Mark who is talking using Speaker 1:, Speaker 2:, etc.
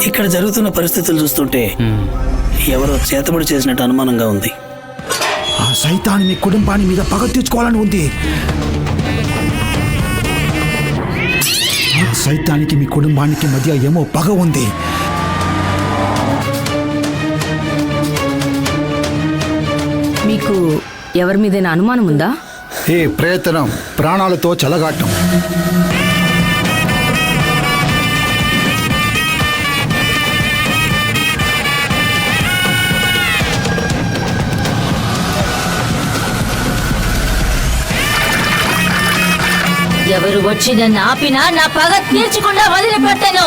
Speaker 1: ఇక్కడ జరుగుతున్న పరిస్థితులు చూస్తుంటే ఎవరో చేతబడి చేసినట్టు అనుమానంగా ఉంది.
Speaker 2: ఆ సైతాన్ని మీ కుటుంబాన్ని మీద పగ తీర్చుకోవాలని ఉంది. ఆ సైతానికి మీ కుటుంబానికి మధ్య ఏమో పగ ఉంది.
Speaker 3: మీకు ఎవరి మీదైనా అనుమానం ఉందా?
Speaker 2: ఏ ప్రయత్నం ప్రాణాలతో చెలగాటం.
Speaker 4: ఎవరు వచ్చి నన్ను ఆపినా నా పగ తీర్చకుండా వదిలిపెట్టను.